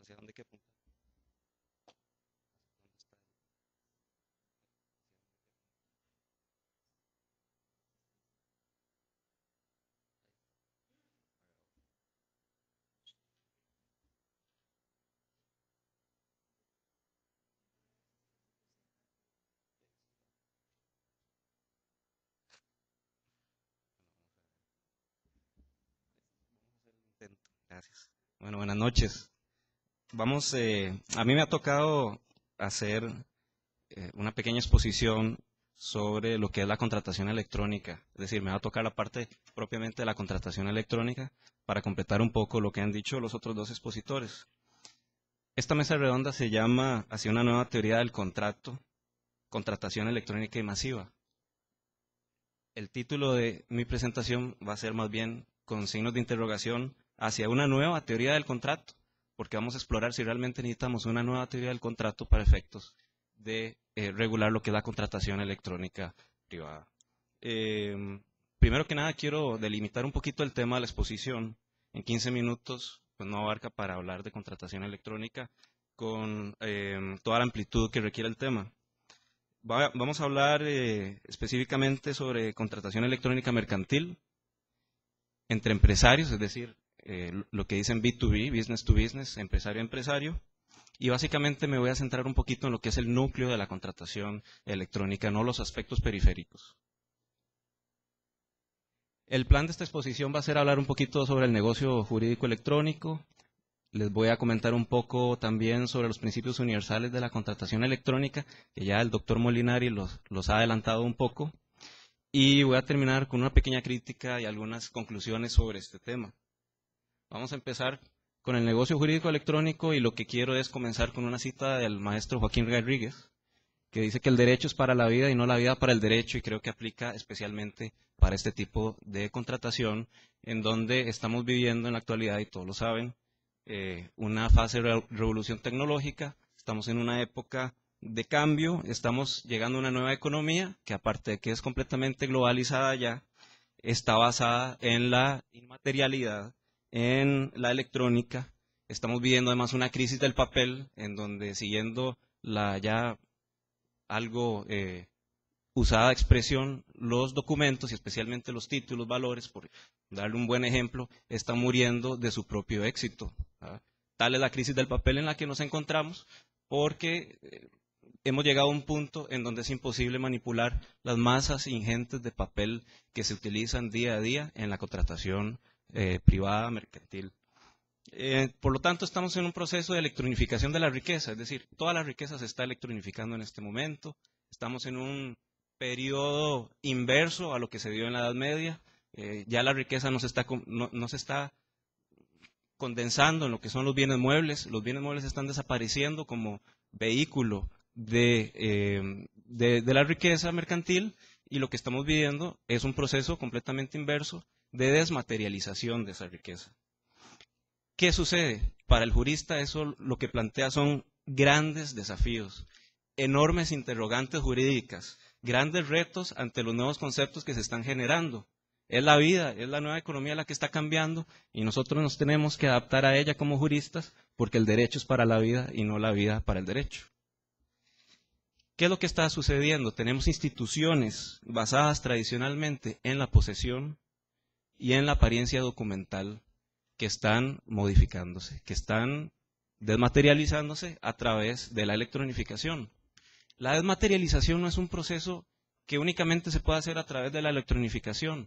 ¿Hacia dónde qué punto? ¿Dónde está? Intento. Gracias. Bueno, buenas noches. A mí me ha tocado hacer una pequeña exposición sobre lo que es la contratación electrónica. Es decir, me va a tocar la parte propiamente de la contratación electrónica para completar un poco lo que han dicho los otros dos expositores. Esta mesa redonda se llama Hacia una nueva teoría del contrato, contratación electrónica y masiva. El título de mi presentación va a ser más bien con signos de interrogación hacia una nueva teoría del contrato, porque vamos a explorar si realmente necesitamos una nueva teoría del contrato para efectos de regular lo que es la contratación electrónica privada. Primero que nada quiero delimitar un poquito el tema de la exposición. En 15 minutos pues no abarca para hablar de contratación electrónica con toda la amplitud que requiere el tema. Vamos a hablar específicamente sobre contratación electrónica mercantil entre empresarios, es decir, lo que dicen B2B, business to business, empresario a empresario, y básicamente me voy a centrar un poquito en lo que es el núcleo de la contratación electrónica, no los aspectos periféricos. El plan de esta exposición va a ser hablar un poquito sobre el negocio jurídico electrónico. Les voy a comentar un poco también sobre los principios universales de la contratación electrónica, que ya el doctor Molinari los ha adelantado un poco. Y voy a terminar con una pequeña crítica y algunas conclusiones sobre este tema. Vamos a empezar con el negocio jurídico electrónico y lo que quiero es comenzar con una cita del maestro Joaquín Rodríguez, que dice que el derecho es para la vida y no la vida para el derecho, y creo que aplica especialmente para este tipo de contratación, en donde estamos viviendo en la actualidad, y todos lo saben, una fase de revolución tecnológica. Estamos en una época de cambio, estamos llegando a una nueva economía que, aparte de que es completamente globalizada ya, está basada en la inmaterialidad, en la electrónica. Estamos viviendo además una crisis del papel, en donde, siguiendo la ya algo usada expresión, los documentos y especialmente los títulos, valores, por darle un buen ejemplo, están muriendo de su propio éxito. ¿Verdad? Tal es la crisis del papel en la que nos encontramos, porque hemos llegado a un punto en donde es imposible manipular las masas ingentes de papel que se utilizan día a día en la contratación privada, mercantil. Por lo tanto, estamos en un proceso de electronificación de la riqueza, es decir, toda la riqueza se está electronificando en este momento. Estamos en un periodo inverso a lo que se dio en la Edad Media. Ya la riqueza no se está condensando en lo que son los bienes muebles. Los bienes muebles están desapareciendo como vehículo de la riqueza mercantil, y lo que estamos viviendo es un proceso completamente inverso de desmaterialización de esa riqueza. ¿Qué sucede? Para el jurista eso lo que plantea son grandes desafíos, enormes interrogantes jurídicas, grandes retos ante los nuevos conceptos que se están generando. Es la vida, es la nueva economía la que está cambiando, y nosotros nos tenemos que adaptar a ella como juristas, porque el derecho es para la vida y no la vida para el derecho. ¿Qué es lo que está sucediendo? Tenemos instituciones basadas tradicionalmente en la posesión y en la apariencia documental, que están modificándose, que están desmaterializándose a través de la electronificación. La desmaterialización no es un proceso que únicamente se puede hacer a través de la electronificación.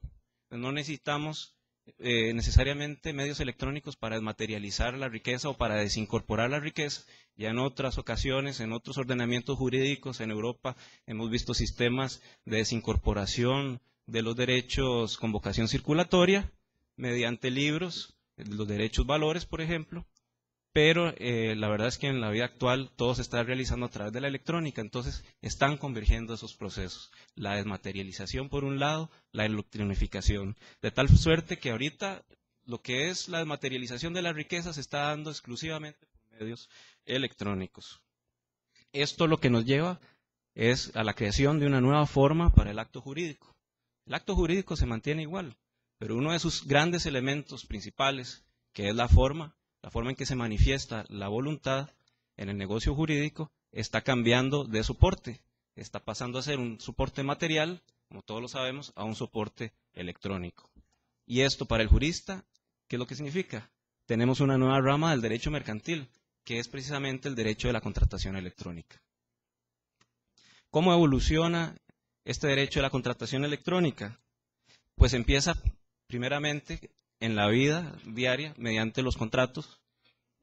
No necesitamos necesariamente medios electrónicos para desmaterializar la riqueza o para desincorporar la riqueza. Ya en otras ocasiones, en otros ordenamientos jurídicos en Europa, hemos visto sistemas de desincorporación de los derechos con vocación circulatoria mediante libros, los derechos valores, por ejemplo, pero la verdad es que en la vida actual todo se está realizando a través de la electrónica. Entonces están convergiendo esos procesos, la desmaterialización por un lado, la electronificación, de tal suerte que ahorita lo que es la desmaterialización de la riqueza se está dando exclusivamente por medios electrónicos. Esto lo que nos lleva es a la creación de una nueva forma para el acto jurídico. El acto jurídico se mantiene igual, pero uno de sus grandes elementos principales, que es la forma, la forma en que se manifiesta la voluntad en el negocio jurídico está cambiando de soporte. Está pasando a ser un soporte material, como todos lo sabemos, a un soporte electrónico. Y esto para el jurista, ¿qué es lo que significa? Tenemos una nueva rama del derecho mercantil, que es precisamente el derecho de la contratación electrónica. ¿Cómo evoluciona este derecho de la contratación electrónica? Pues empieza primeramente en la vida diaria mediante los contratos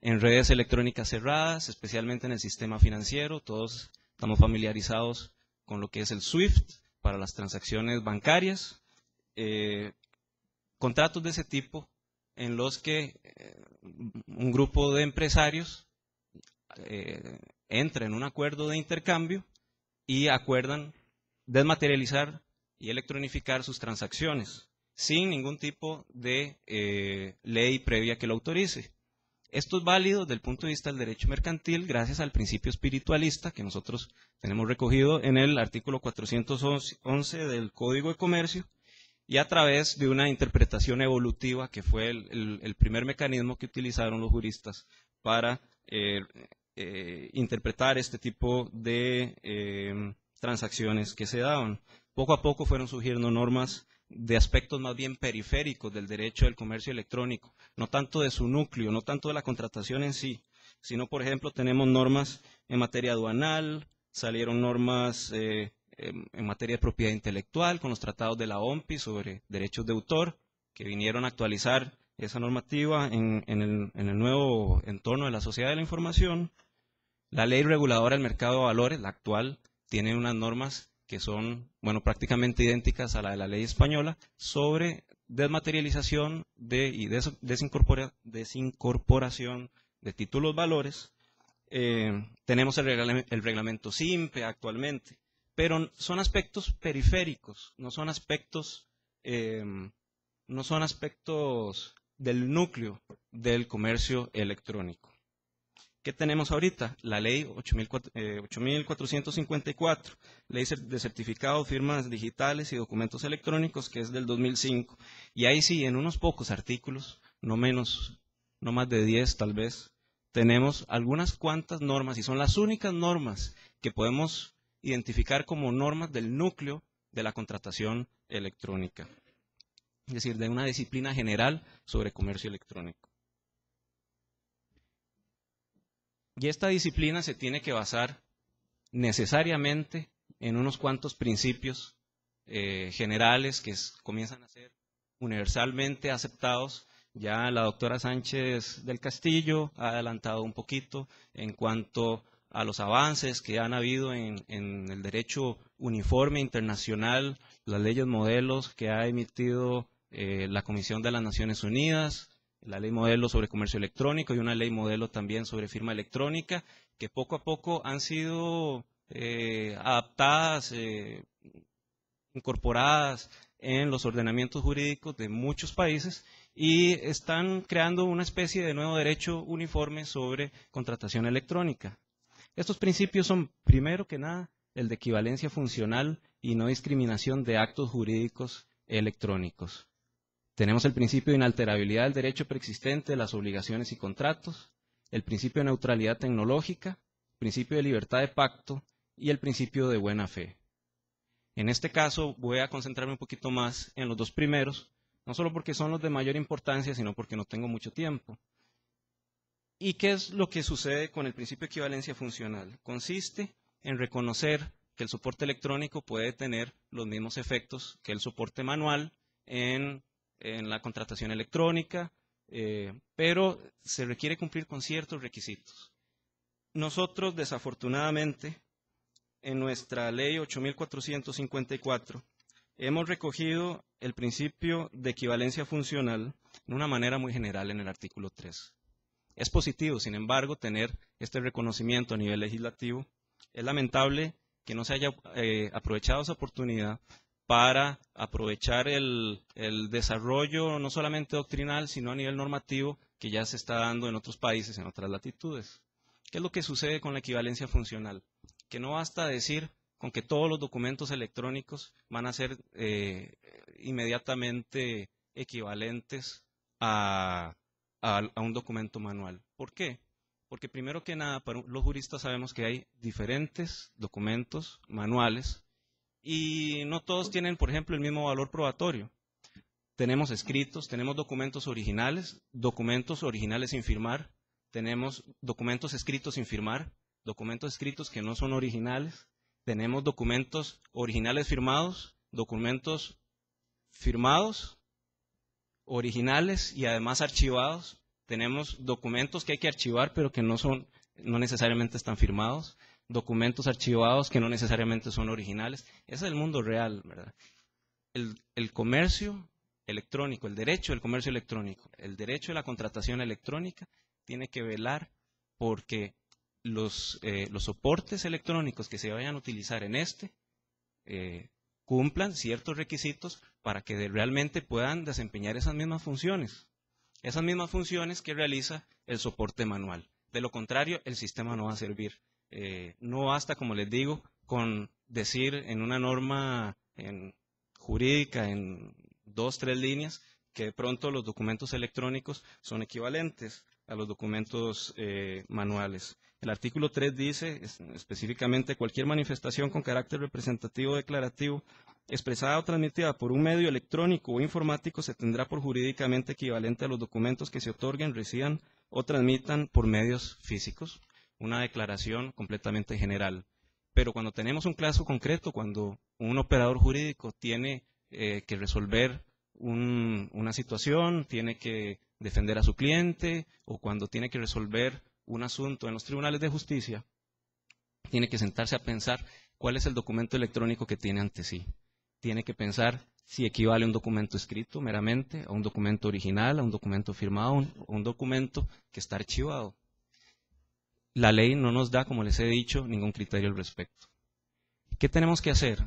en redes electrónicas cerradas, especialmente en el sistema financiero. Todos estamos familiarizados con lo que es el SWIFT para las transacciones bancarias. Contratos de ese tipo en los que un grupo de empresarios entra en un acuerdo de intercambio y acuerdan desmaterializar y electronificar sus transacciones sin ningún tipo de ley previa que lo autorice. Esto es válido desde el punto de vista del derecho mercantil gracias al principio espiritualista que nosotros tenemos recogido en el artículo 411 del Código de Comercio y a través de una interpretación evolutiva que fue el primer mecanismo que utilizaron los juristas para interpretar este tipo de transacciones que se daban. Poco a poco fueron surgiendo normas de aspectos más bien periféricos del derecho del comercio electrónico, no tanto de su núcleo, no tanto de la contratación en sí, sino, por ejemplo, tenemos normas en materia aduanal, salieron normas en materia de propiedad intelectual con los tratados de la OMPI sobre derechos de autor, que vinieron a actualizar esa normativa en el nuevo entorno de la sociedad de la información. La ley reguladora del mercado de valores, la actual, tiene unas normas que son, bueno, prácticamente idénticas a la de la ley española, sobre desmaterialización y desincorporación de títulos valores. Tenemos el reglamento SIMPE actualmente, pero son aspectos periféricos, no son aspectos del núcleo del comercio electrónico. ¿Qué tenemos ahorita? La ley 8.454, ley de certificado, firmas digitales y documentos electrónicos, que es del 2005. Y ahí sí, en unos pocos artículos, no más de 10 tal vez, tenemos algunas cuantas normas, y son las únicas normas que podemos identificar como normas del núcleo de la contratación electrónica. Es decir, de una disciplina general sobre comercio electrónico. Y esta disciplina se tiene que basar necesariamente en unos cuantos principios generales que comienzan a ser universalmente aceptados. Ya la doctora Sánchez del Castillo ha adelantado un poquito en cuanto a los avances que han habido en el derecho uniforme internacional, las leyes modelos que ha emitido la Comisión de las Naciones Unidas, la ley modelo sobre comercio electrónico y una ley modelo también sobre firma electrónica, que poco a poco han sido adaptadas, incorporadas en los ordenamientos jurídicos de muchos países y están creando una especie de nuevo derecho uniforme sobre contratación electrónica. Estos principios son, primero que nada, el de equivalencia funcional y no discriminación de actos jurídicos electrónicos. Tenemos el principio de inalterabilidad del derecho preexistente, las obligaciones y contratos, el principio de neutralidad tecnológica, el principio de libertad de pacto y el principio de buena fe. En este caso voy a concentrarme un poquito más en los dos primeros, no solo porque son los de mayor importancia, sino porque no tengo mucho tiempo. ¿Y qué es lo que sucede con el principio de equivalencia funcional? Consiste en reconocer que el soporte electrónico puede tener los mismos efectos que el soporte manual en la contratación electrónica, pero se requiere cumplir con ciertos requisitos. Nosotros, desafortunadamente, en nuestra ley 8.454, hemos recogido el principio de equivalencia funcional de una manera muy general en el artículo 3. Es positivo, sin embargo, tener este reconocimiento a nivel legislativo. Es lamentable que no se haya aprovechado esa oportunidad para aprovechar el desarrollo no solamente doctrinal, sino a nivel normativo que ya se está dando en otros países, en otras latitudes. ¿Qué es lo que sucede con la equivalencia funcional? Que no basta decir con que todos los documentos electrónicos van a ser inmediatamente equivalentes a a un documento manual. ¿Por qué? Porque primero que nada, para los juristas sabemos que hay diferentes documentos manuales y no todos tienen, por ejemplo, el mismo valor probatorio. Tenemos escritos, tenemos documentos originales sin firmar, tenemos documentos escritos sin firmar, documentos escritos que no son originales, tenemos documentos originales firmados, documentos firmados, originales y además archivados. Tenemos documentos que hay que archivar pero que no necesariamente están firmados, documentos archivados que no necesariamente son originales. Ese es el mundo real, ¿verdad? El comercio electrónico, el derecho del comercio electrónico, el derecho de la contratación electrónica tiene que velar porque los soportes electrónicos que se vayan a utilizar en cumplan ciertos requisitos para que realmente puedan desempeñar esas mismas funciones que realiza el soporte manual. De lo contrario, el sistema no va a servir. No basta, como les digo, con decir en una norma jurídica, en 2, 3 líneas, que de pronto los documentos electrónicos son equivalentes a los documentos manuales. El artículo 3 dice específicamente cualquier manifestación con carácter representativo o declarativo expresada o transmitida por un medio electrónico o informático se tendrá por jurídicamente equivalente a los documentos que se otorguen, reciban o transmitan por medios físicos. Una declaración completamente general. Pero cuando tenemos un caso concreto, cuando un operador jurídico tiene que resolver una situación, tiene que defender a su cliente, o cuando tiene que resolver un asunto en los tribunales de justicia, tiene que sentarse a pensar cuál es el documento electrónico que tiene ante sí. Tiene que pensar si equivale a un documento escrito meramente, a un documento original, a un documento firmado, a un documento que está archivado. La ley no nos da, como les he dicho, ningún criterio al respecto. ¿Qué tenemos que hacer?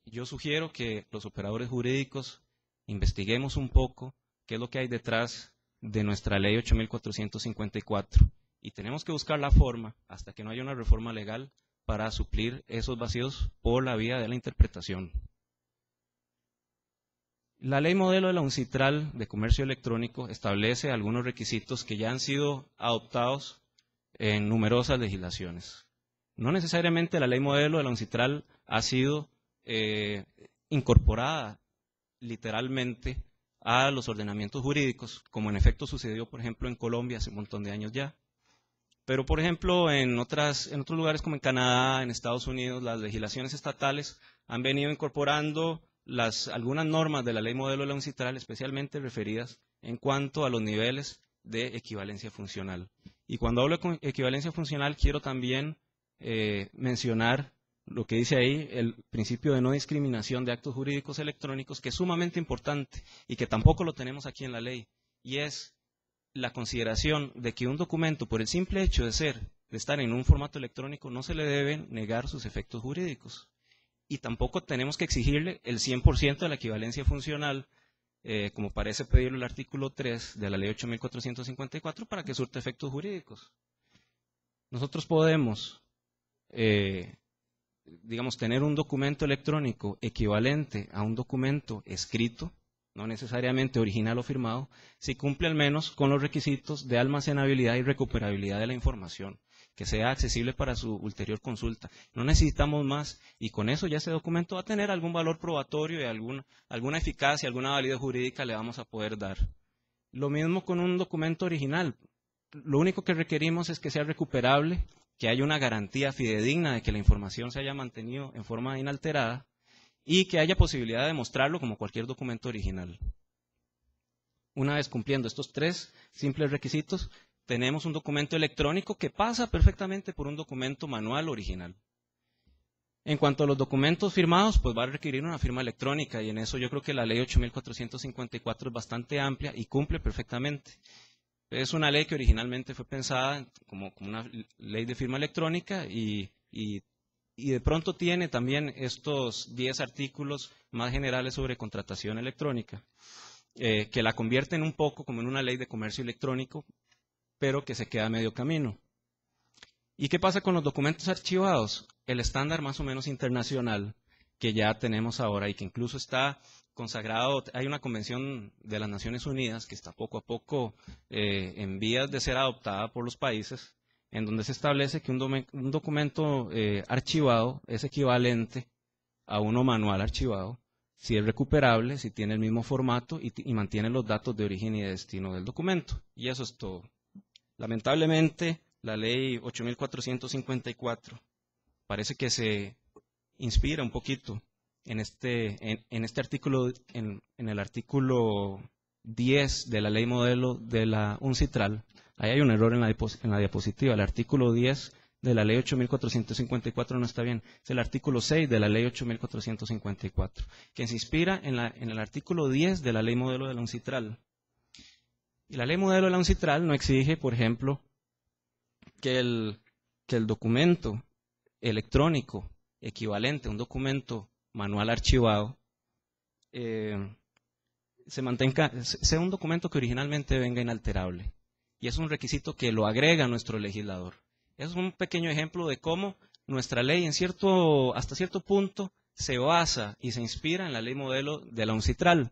Yo sugiero que los operadores jurídicos investiguemos un poco qué es lo que hay detrás de nuestra ley 8454 y tenemos que buscar la forma, hasta que no haya una reforma legal, para suplir esos vacíos por la vía de la interpretación. La ley modelo de la UNCITRAL de comercio electrónico establece algunos requisitos que ya han sido adoptados en numerosas legislaciones. No necesariamente la ley modelo de la UNCITRAL ha sido incorporada literalmente a los ordenamientos jurídicos, como en efecto sucedió, por ejemplo, en Colombia hace un montón de años ya. Pero, por ejemplo, en otros lugares como en Canadá, en Estados Unidos, las legislaciones estatales han venido incorporando algunas normas de la ley modelo de la UNCITRAL, especialmente referidas en cuanto a los niveles de equivalencia funcional. Y cuando hablo de equivalencia funcional, quiero también mencionar lo que dice ahí, el principio de no discriminación de actos jurídicos electrónicos, que es sumamente importante y que tampoco lo tenemos aquí en la ley, y es la consideración de que un documento, por el simple hecho de estar en un formato electrónico, no se le deben negar sus efectos jurídicos. Y tampoco tenemos que exigirle el 100% de la equivalencia funcional, como parece pedirlo el artículo 3 de la ley 8454, para que surta efectos jurídicos. Nosotros podemos tener un documento electrónico equivalente a un documento escrito, no necesariamente original o firmado, si cumple al menos con los requisitos de almacenabilidad y recuperabilidad de la información, que sea accesible para su ulterior consulta. No necesitamos más, y con eso ya ese documento va a tener algún valor probatorio y alguna eficacia, alguna validez jurídica le vamos a poder dar. Lo mismo con un documento original. Lo único que requerimos es que sea recuperable, que haya una garantía fidedigna de que la información se haya mantenido en forma inalterada y que haya posibilidad de mostrarlo como cualquier documento original. Una vez cumpliendo estos 3 simples requisitos, tenemos un documento electrónico que pasa perfectamente por un documento manual original. En cuanto a los documentos firmados, pues va a requerir una firma electrónica, y en eso yo creo que la ley 8454 es bastante amplia y cumple perfectamente. Es una ley que originalmente fue pensada como una ley de firma electrónica y de pronto tiene también estos 10 artículos más generales sobre contratación electrónica, que la convierten un poco como en una ley de comercio electrónico, pero que se queda a medio camino. ¿Y qué pasa con los documentos archivados? El estándar más o menos internacional que ya tenemos ahora y que incluso está consagrado. Hay una convención de las Naciones Unidas que está poco a poco en vías de ser adoptada por los países, en donde se establece que un documento archivado es equivalente a uno manual archivado, si es recuperable, si tiene el mismo formato y mantiene los datos de origen y de destino del documento. Y eso es todo. Lamentablemente, la ley 8454 parece que se inspira un poquito en este artículo, en el artículo 10 de la ley modelo de la UNCITRAL. Ahí hay un error en la diapositiva. El artículo 10 de la ley 8454 no está bien. Es el artículo 6 de la ley 8454, que se inspira en el artículo 10 de la ley modelo de la UNCITRAL. Y la ley modelo de la UNCITRAL no exige, por ejemplo, que el documento electrónico equivalente a un documento manual archivado sea un documento que originalmente venga inalterable. Y es un requisito que lo agrega nuestro legislador. Es un pequeño ejemplo de cómo nuestra ley hasta cierto punto se basa y se inspira en la ley modelo de la UNCITRAL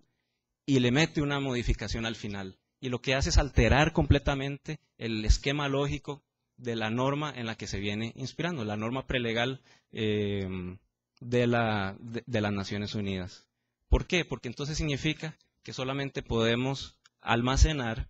y le mete una modificación al final. Y lo que hace es alterar completamente el esquema lógico de la norma en la que se viene inspirando, la norma prelegal de las Naciones Unidas. ¿Por qué? Porque entonces significa que solamente podemos almacenar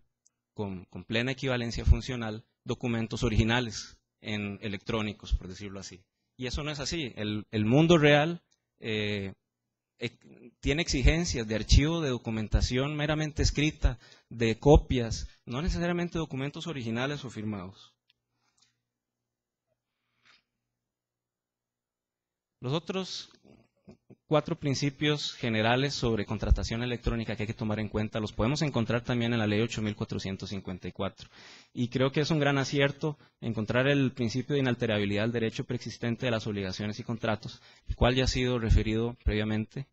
con plena equivalencia funcional documentos originales electrónicos, por decirlo así. Y eso no es así. El mundo real tiene exigencias de archivo de documentación meramente escrita, de copias, no necesariamente documentos originales o firmados. Los otros 4 principios generales sobre contratación electrónica que hay que tomar en cuenta los podemos encontrar también en la ley 8454. Y creo que es un gran acierto encontrar el principio de inalterabilidad del derecho preexistente de las obligaciones y contratos, el cual ya ha sido referido previamente,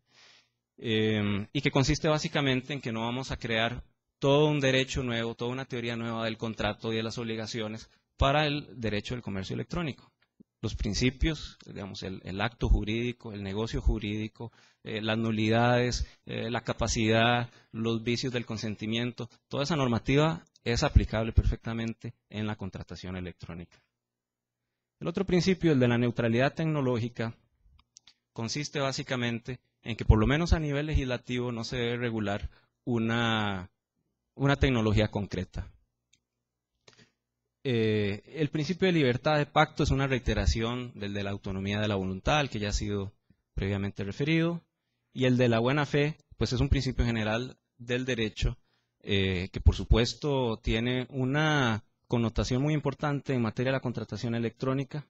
y que consiste básicamente en que no vamos a crear todo un derecho nuevo, toda una teoría nueva del contrato y de las obligaciones para el derecho del comercio electrónico. Los principios, digamos, el acto jurídico, el negocio jurídico, las nulidades, la capacidad, los vicios del consentimiento, toda esa normativa es aplicable perfectamente en la contratación electrónica. El otro principio, el de la neutralidad tecnológica, consiste básicamente en que por lo menos a nivel legislativo no se debe regular una tecnología concreta. El principio de libertad de pacto es una reiteración del de la autonomía de la voluntad, al que ya ha sido previamente referido, y el de la buena fe, pues es un principio general del derecho que por supuesto tiene una connotación muy importante en materia de la contratación electrónica,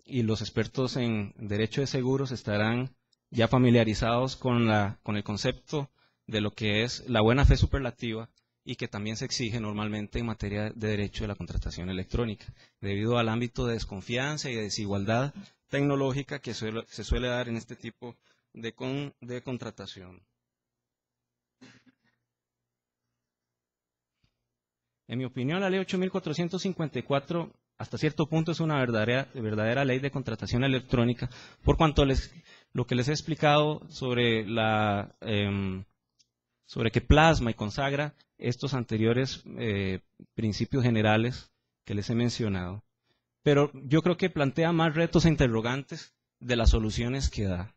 y los expertos en derecho de seguros estarán ya familiarizados con el concepto de lo que es la buena fe superlativa, y que también se exige normalmente en materia de derecho de la contratación electrónica, debido al ámbito de desconfianza y de desigualdad tecnológica que se suele dar en este tipo de contratación. En mi opinión, la ley 8454 hasta cierto punto es una verdadera ley de contratación electrónica, por cuanto lo que les he explicado sobre que plasma y consagra estos anteriores principios generales que les he mencionado. Pero yo creo que plantea más retos e interrogantes de las soluciones que da.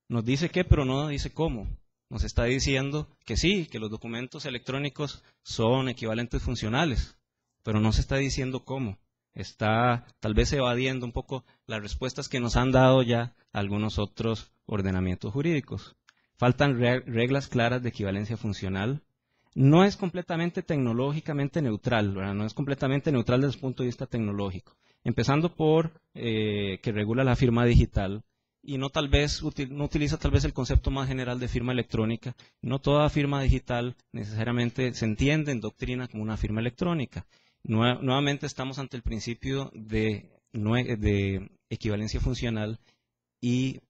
Nos dice qué, pero no dice cómo. Nos está diciendo que sí, que los documentos electrónicos son equivalentes funcionales, pero no se está diciendo cómo. Está tal vez evadiendo un poco las respuestas que nos han dado ya algunos otros ordenamientos jurídicos. Faltan reglas claras de equivalencia funcional. No es completamente tecnológicamente neutral, ¿verdad? No es completamente neutral desde el punto de vista tecnológico. Empezando por que regula la firma digital y no utiliza tal vez el concepto más general de firma electrónica. No toda firma digital necesariamente se entiende en doctrina como una firma electrónica. Nuevamente estamos ante el principio de equivalencia funcional y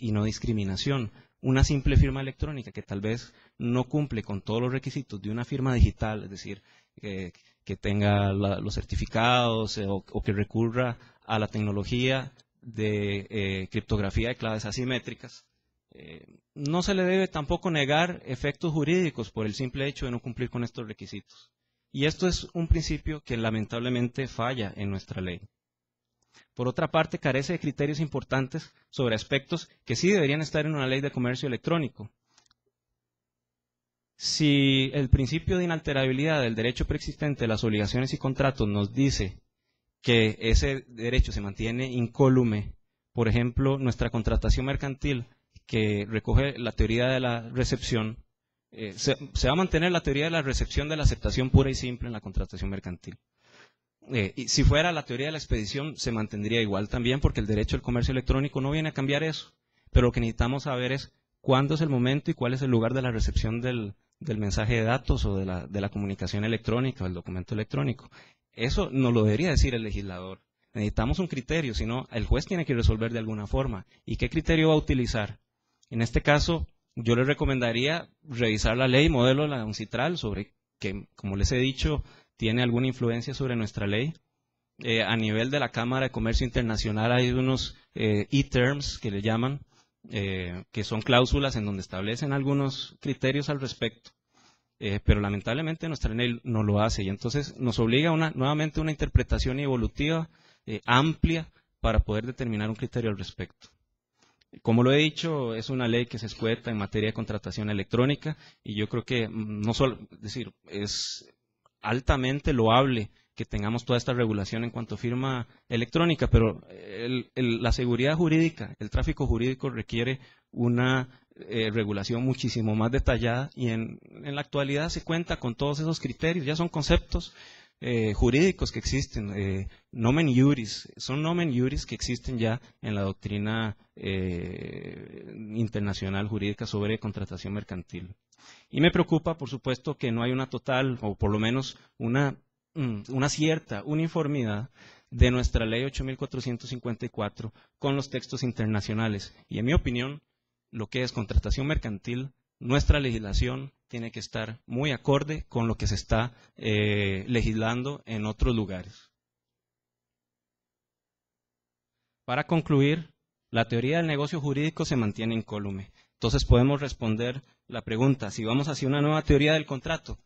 no discriminación. Una simple firma electrónica que tal vez no cumple con todos los requisitos de una firma digital, es decir, que tenga los certificados o que recurra a la tecnología de criptografía de claves asimétricas. No se le debe tampoco negar efectos jurídicos por el simple hecho de no cumplir con estos requisitos. Y esto es un principio que lamentablemente falla en nuestra ley. Por otra parte, carece de criterios importantes sobre aspectos que sí deberían estar en una ley de comercio electrónico. Si el principio de inalterabilidad del derecho preexistente de las obligaciones y contratos nos dice que ese derecho se mantiene incólume, por ejemplo, nuestra contratación mercantil, que recoge la teoría de la recepción, se va a mantener la teoría de la recepción de la aceptación pura y simple en la contratación mercantil. Y si fuera la teoría de la expedición, se mantendría igual también, porque el derecho del comercio electrónico no viene a cambiar eso. Pero lo que necesitamos saber es cuándo es el momento y cuál es el lugar de la recepción del mensaje de datos o de la comunicación electrónica o el documento electrónico. Eso no lo debería decir el legislador. Necesitamos un criterio, si no, el juez tiene que resolver de alguna forma. ¿Y qué criterio va a utilizar? En este caso, yo les recomendaría revisar la ley modelo de la UNCITRAL, sobre que, como les he dicho, tiene alguna influencia sobre nuestra ley. A nivel de la Cámara de Comercio Internacional hay unos e-terms que le llaman, que son cláusulas en donde establecen algunos criterios al respecto. Pero lamentablemente nuestra ley no lo hace y entonces nos obliga nuevamente a una interpretación evolutiva amplia para poder determinar un criterio al respecto. Como lo he dicho, es una ley que se escueta en materia de contratación electrónica y yo creo que no solo, es decir, es altamente loable que tengamos toda esta regulación en cuanto a firma electrónica, pero la seguridad jurídica, el tráfico jurídico requiere una regulación muchísimo más detallada y en la actualidad se cuenta con todos esos criterios, ya son conceptos jurídicos que existen, nomen iuris, son nomen iuris que existen ya en la doctrina internacional jurídica sobre contratación mercantil. Y me preocupa, por supuesto, que no hay una total, o por lo menos una cierta uniformidad de nuestra ley 8.454 con los textos internacionales. Y en mi opinión, lo que es contratación mercantil, nuestra legislación tiene que estar muy acorde con lo que se está legislando en otros lugares. Para concluir, la teoría del negocio jurídico se mantiene incólume. Entonces podemos responder la pregunta, si vamos hacia una nueva teoría del contrato.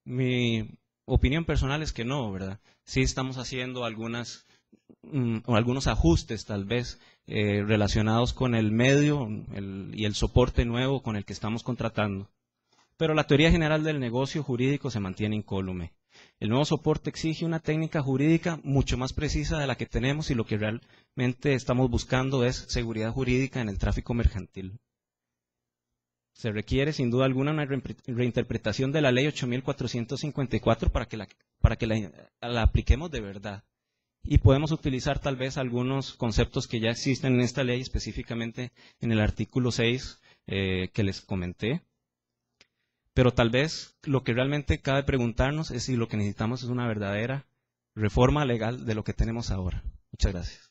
Mi opinión personal es que no, ¿verdad? Sí estamos haciendo algunos ajustes tal vez relacionados con el medio y el soporte nuevo con el que estamos contratando. Pero la teoría general del negocio jurídico se mantiene incólume. El nuevo soporte exige una técnica jurídica mucho más precisa de la que tenemos y lo que realmente estamos buscando es seguridad jurídica en el tráfico mercantil. Se requiere sin duda alguna una reinterpretación de la ley 8.454 para que la apliquemos de verdad. Y podemos utilizar tal vez algunos conceptos que ya existen en esta ley, específicamente en el artículo 6 que les comenté. Pero tal vez lo que realmente cabe preguntarnos es si lo que necesitamos es una verdadera reforma legal de lo que tenemos ahora. Muchas gracias.